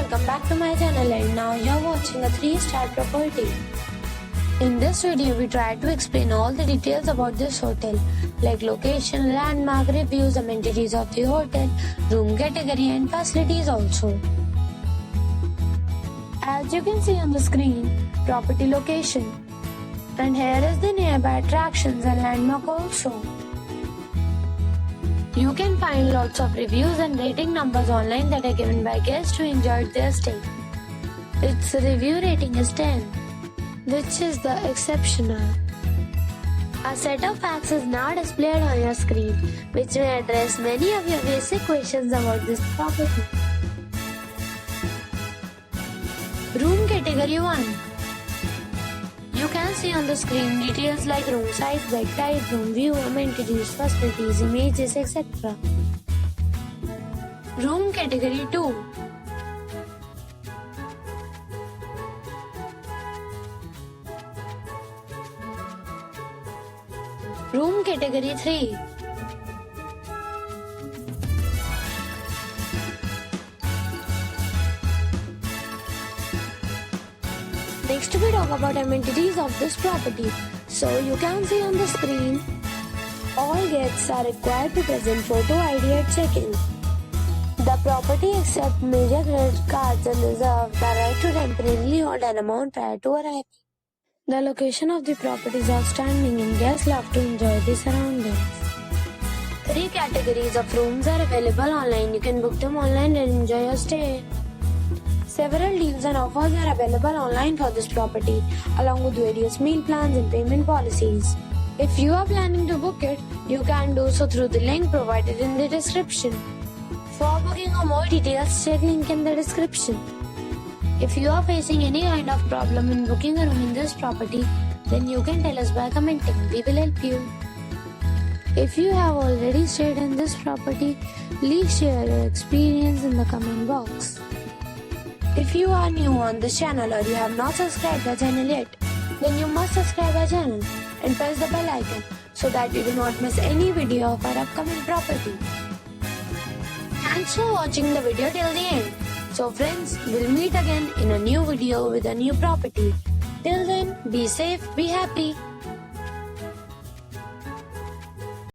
welcome back to my channel, and now you're watching a 3-star property. In this video, we try to explain all the details about this hotel, like location, landmark, reviews, amenities of the hotel, room category and facilities also. As you can see on the screen, property location. And here is the nearby attractions and landmark also. You can find lots of reviews and rating numbers online that are given by guests who enjoyed their stay. Its review rating is 10, which is the exceptional. A set of facts is now displayed on your screen, which may address many of your basic questions about this property. Room category 1. You can see on the screen details like room size, bed type, room view, amenities, facilities, images, etc. Room category 2. Room category 3. Next we talk about amenities of this property. So you can see on the screen, all guests are required to present photo ID at check-in. The property accepts major credit cards and reserves the right to temporarily hold an amount prior to arrival. The location of the property is outstanding and guests love to enjoy the surroundings. 3 categories of rooms are available online. You can book them online and enjoy your stay. Several deals and offers are available online for this property, along with various meal plans and payment policies. If you are planning to book it, you can do so through the link provided in the description. For booking or more details, check link in the description. If you are facing any kind of problem in booking a room in this property, then you can tell us by commenting. We will help you. If you have already stayed in this property, please share your experience in the comment box. If you are new on this channel or you have not subscribed our channel yet, then you must subscribe our channel and press the bell icon so that you do not miss any video of our upcoming property. Thanks for watching the video till the end. So friends, we'll meet again in a new video with a new property. Till then, be safe, be happy.